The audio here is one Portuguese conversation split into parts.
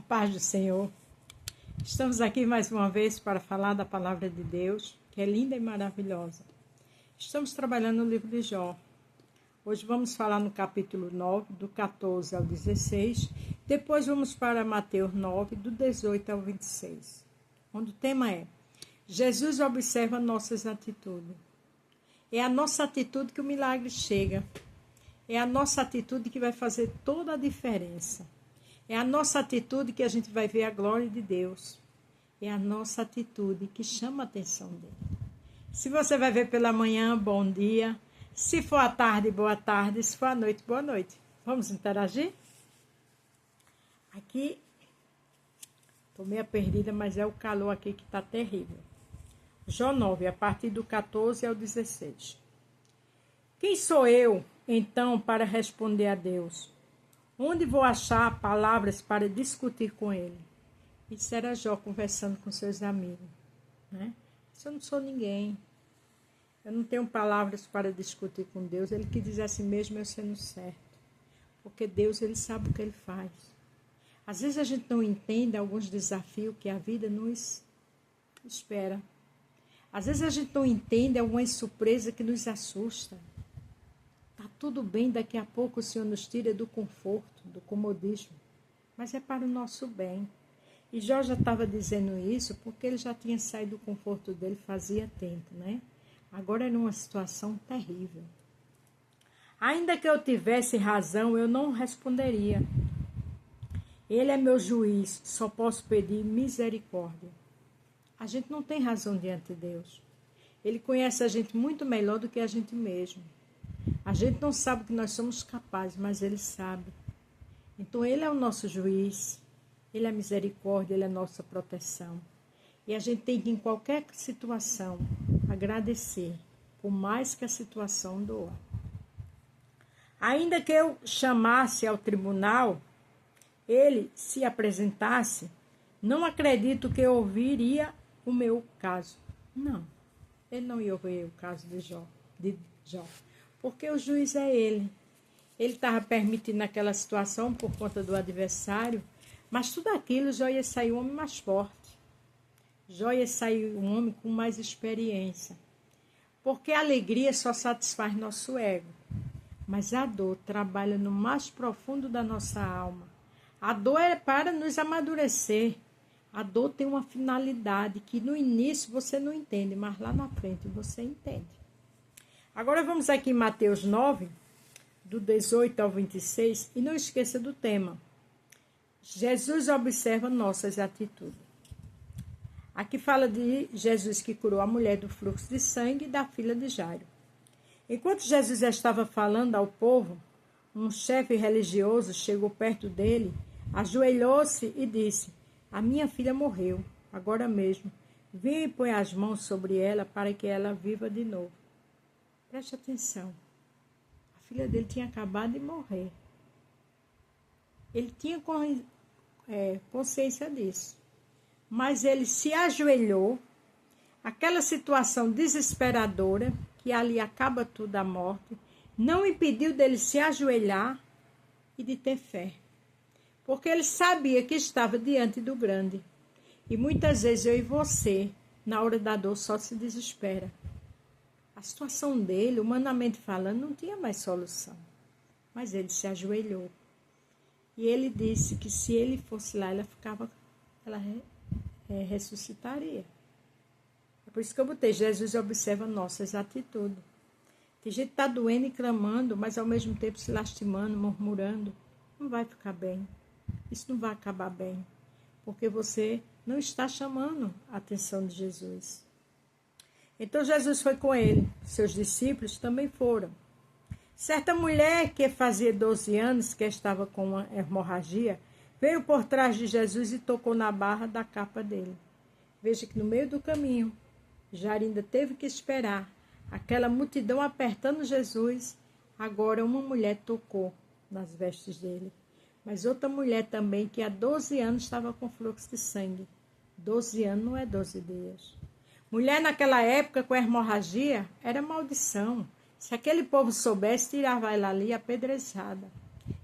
A paz do Senhor. Estamos aqui mais uma vez para falar da palavra de Deus, que é linda e maravilhosa. Estamos trabalhando no livro de Jó. Hoje vamos falar no capítulo 9, do 14 ao 16. Depois vamos para Mateus 9, do 18 ao 26. Onde o tema é: Jesus observa nossas atitudes. É a nossa atitude que o milagre chega. É a nossa atitude que vai fazer toda a diferença. É a nossa atitude que a gente vai ver a glória de Deus. É a nossa atitude que chama a atenção dele. Se você vai ver pela manhã, bom dia. Se for à tarde, boa tarde. Se for à noite, boa noite. Vamos interagir? Aqui, estou meio perdida, mas é o calor aqui que está terrível. Jó 9, a partir do 14 ao 16. Quem sou eu, então, para responder a Deus? Onde vou achar palavras para discutir com ele? Isso era Jó conversando com seus amigos, né? Eu não sou ninguém. Eu não tenho palavras para discutir com Deus. Ele que diz assim mesmo, eu sendo certo. Porque Deus, ele sabe o que ele faz. Às vezes a gente não entende alguns desafios que a vida nos espera. Às vezes a gente não entende alguma surpresa que nos assusta. Está tudo bem, daqui a pouco o Senhor nos tira do conforto, do comodismo. Mas é para o nosso bem. E Jó já estava dizendo isso porque ele já tinha saído do conforto dele fazia tempo, né? Agora era uma situação terrível. Ainda que eu tivesse razão, eu não responderia. Ele é meu juiz, só posso pedir misericórdia. A gente não tem razão diante de Deus. Ele conhece a gente muito melhor do que a gente mesmo. A gente não sabe o que nós somos capazes, mas ele sabe. Então ele é o nosso juiz, ele é a misericórdia, ele é a nossa proteção. E a gente tem que, em qualquer situação, agradecer, por mais que a situação doa. Ainda que eu chamasse ao tribunal, ele se apresentasse, não acredito que eu ouviria o meu caso. Não, ele não ia ouvir o caso de Jó. Porque o juiz é ele. Ele estava permitindo aquela situação por conta do adversário, mas tudo aquilo Jó ia sair um homem mais forte. Jó ia sair um homem com mais experiência. Porque a alegria só satisfaz nosso ego, mas a dor trabalha no mais profundo da nossa alma. A dor é para nos amadurecer. A dor tem uma finalidade que no início você não entende, mas lá na frente você entende. Agora vamos aqui em Mateus 9, do 18 ao 26, e não esqueça do tema. Jesus observa nossas atitudes. Aqui fala de Jesus que curou a mulher do fluxo de sangue e da filha de Jairo. Enquanto Jesus estava falando ao povo, um chefe religioso chegou perto dele, ajoelhou-se e disse: a minha filha morreu, agora mesmo. Venha e põe as mãos sobre ela para que ela viva de novo. Preste atenção. A filha dele tinha acabado de morrer. Ele tinha consciência disso. Mas ele se ajoelhou. Aquela situação desesperadora, que ali acaba tudo a morte, não impediu dele se ajoelhar e de ter fé. Porque ele sabia que estava diante do grande. E muitas vezes eu e você, na hora da dor, só se desespera. A situação dele, humanamente falando, não tinha mais solução. Mas ele se ajoelhou. E ele disse que se ele fosse lá, ela ressuscitaria. É por isso que eu botei: Jesus observa nossas atitudes. Tem gente que está doendo e clamando, mas ao mesmo tempo se lastimando, murmurando. Não vai ficar bem. Isso não vai acabar bem. Porque você não está chamando a atenção de Jesus. Então Jesus foi com ele. Seus discípulos também foram. Certa mulher que fazia 12 anos que estava com uma hemorragia, veio por trás de Jesus e tocou na barra da capa dele. Veja que no meio do caminho, Jairo ainda teve que esperar. Aquela multidão apertando Jesus. Agora uma mulher tocou nas vestes dele. Mas outra mulher também que há 12 anos estava com fluxo de sangue. 12 anos não é 12 dias. Mulher naquela época com hemorragia era maldição. Se aquele povo soubesse, tirava ela ali apedrejada.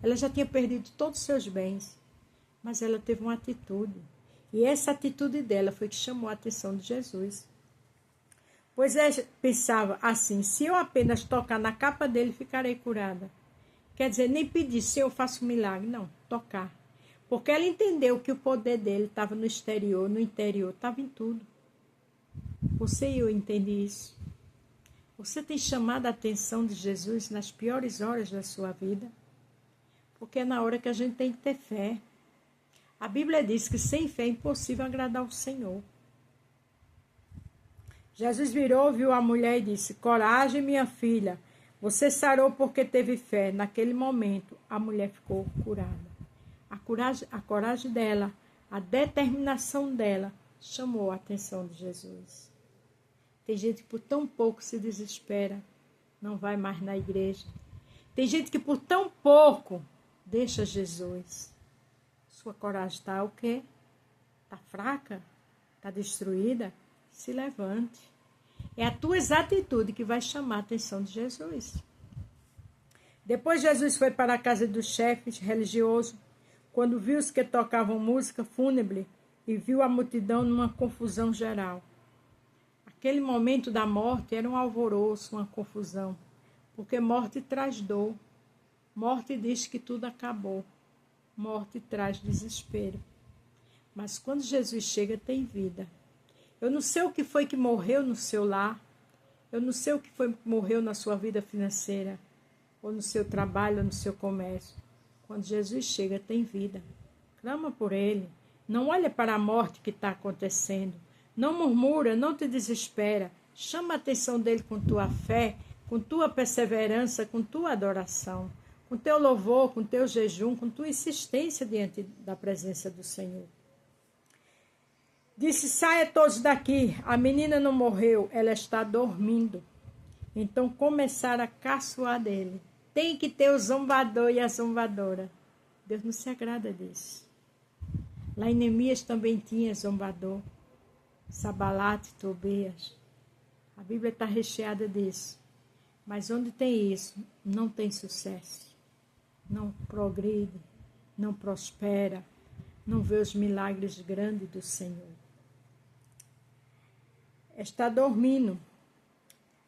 Ela já tinha perdido todos os seus bens. mas ela teve uma atitude. E essa atitude dela foi que chamou a atenção de Jesus. Pois ela pensava assim, se eu apenas tocar na capa dele, ficarei curada. Quer dizer, nem pedir, se eu faço um milagre, não, tocar. Porque ela entendeu que o poder dele estava no exterior, no interior, estava em tudo. Você e eu entendem isso. Você tem chamado a atenção de Jesus nas piores horas da sua vida? Porque é na hora que a gente tem que ter fé. A Bíblia diz que sem fé é impossível agradar ao Senhor. Jesus virou, viu a mulher e disse, coragem, minha filha, você sarou porque teve fé. Naquele momento, a mulher ficou curada. A coragem dela, a determinação dela, chamou a atenção de Jesus. Tem gente que por tão pouco se desespera, não vai mais na igreja. Tem gente que por tão pouco deixa Jesus. Sua coragem está o quê? Está fraca? Está destruída? Se levante. É a tua atitude que vai chamar a atenção de Jesus. Depois Jesus foi para a casa dos chefes religiosos, quando viu os que tocavam música fúnebre e viu a multidão numa confusão geral. Aquele momento da morte era um alvoroço, uma confusão, porque morte traz dor. Morte diz que tudo acabou. Morte traz desespero. Mas quando Jesus chega, tem vida. Eu não sei o que foi que morreu no seu lar. Eu não sei o que foi que morreu na sua vida financeira, ou no seu trabalho, ou no seu comércio. Quando Jesus chega, tem vida. Clama por ele. Não olha para a morte que está acontecendo. Não murmura, não te desespera. Chama a atenção dele com tua fé, com tua perseverança, com tua adoração, com teu louvor, com teu jejum, com tua insistência diante da presença do Senhor. Disse, saia todos daqui, a menina não morreu, ela está dormindo. Então começaram a caçoar dele. Tem que ter o zombador e a zombadora. Deus não se agrada disso. Lá em Neemias também tinha zombador, Sabalate, Tobias. A Bíblia está recheada disso. Mas onde tem isso, não tem sucesso. Não progride, não prospera, não vê os milagres grandes do Senhor. Está dormindo.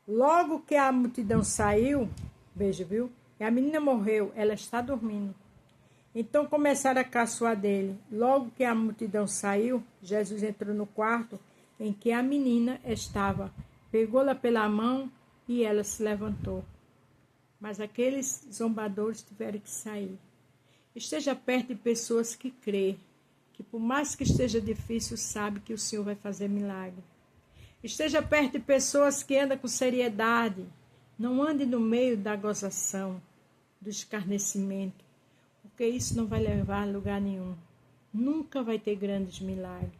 Logo que a multidão saiu, veja, viu? E a menina morreu, ela está dormindo. Então começaram a caçoar dele. Logo que a multidão saiu, Jesus entrou no quarto em que a menina estava. Pegou-la pela mão e ela se levantou. Mas aqueles zombadores tiveram que sair. Esteja perto de pessoas que crê, que por mais que esteja difícil, sabe que o Senhor vai fazer milagre. Esteja perto de pessoas que andam com seriedade. Não ande no meio da gozação, do escarnecimento, porque isso não vai levar a lugar nenhum. Nunca vai ter grandes milagres,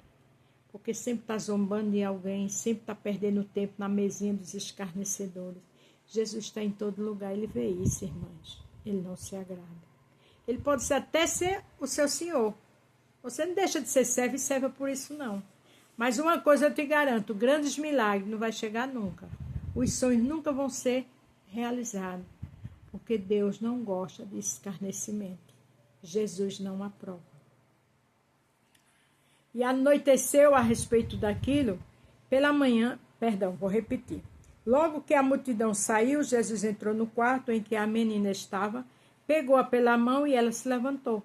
porque sempre está zombando de alguém, sempre está perdendo tempo na mesinha dos escarnecedores. Jesus está em todo lugar, ele vê isso, irmãs. Ele não se agrada. Ele pode até ser o seu senhor. Você não deixa de ser servo e serva por isso, não. Mas uma coisa eu te garanto, grandes milagres não vai chegar nunca. Os sonhos nunca vão ser realizados, porque Deus não gosta de escarnecimento. Jesus não aprova. E anoiteceu a respeito daquilo, pela manhã, vou repetir. Logo que a multidão saiu, Jesus entrou no quarto em que a menina estava, pegou-a pela mão e ela se levantou.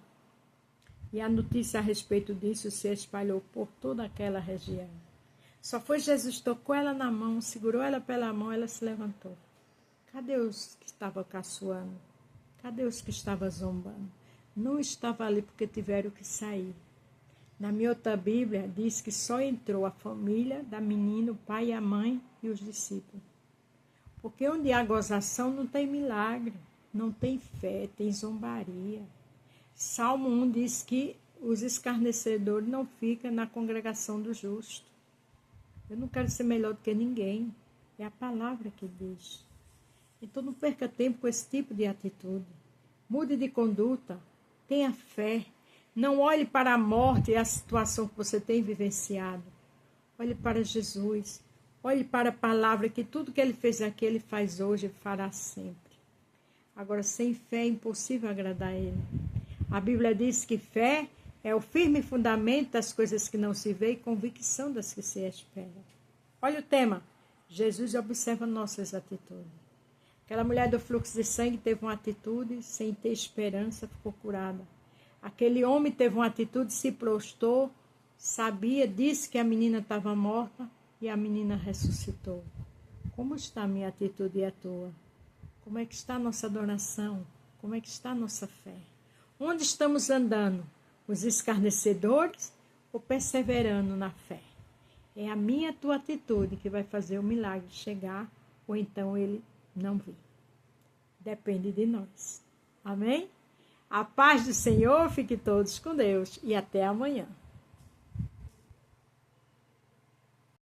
E a notícia a respeito disso se espalhou por toda aquela região. Só foi Jesus, tocou ela na mão, segurou ela pela mão, ela se levantou. Cadê os que estavam caçoando? Cadê os que estavam zombando? Não estava ali porque tiveram que sair. Na minha outra Bíblia diz que só entrou a família da menina, o pai e a mãe e os discípulos. Porque onde há gozação não tem milagre, não tem fé, tem zombaria. Salmo 1 diz que os escarnecedores não ficam na congregação do justo. Eu não quero ser melhor do que ninguém. É a palavra que diz. Então não perca tempo com esse tipo de atitude. Mude de conduta. Tenha fé. Não olhe para a morte e a situação que você tem vivenciado. Olhe para Jesus. Olhe para a palavra que tudo que ele fez aqui, ele faz hoje e fará sempre. Agora, sem fé é impossível agradar a ele. A Bíblia diz que fé É o firme fundamento das coisas que não se vê e convicção das que se esperam. Olha o tema. Jesus observa nossas atitudes. Aquela mulher do fluxo de sangue teve uma atitude, sem ter esperança, ficou curada. Aquele homem teve uma atitude, se prostrou, sabia, disse que a menina estava morta e a menina ressuscitou. Como está a minha atitude e a tua? Como é que está a nossa adoração? Como é que está a nossa fé? Onde estamos andando? Os escarnecedores ou perseverando na fé? É a minha e a tua atitude que vai fazer o milagre chegar ou então ele não vir. Depende de nós. Amém? A paz do Senhor, fique todos com Deus e até amanhã.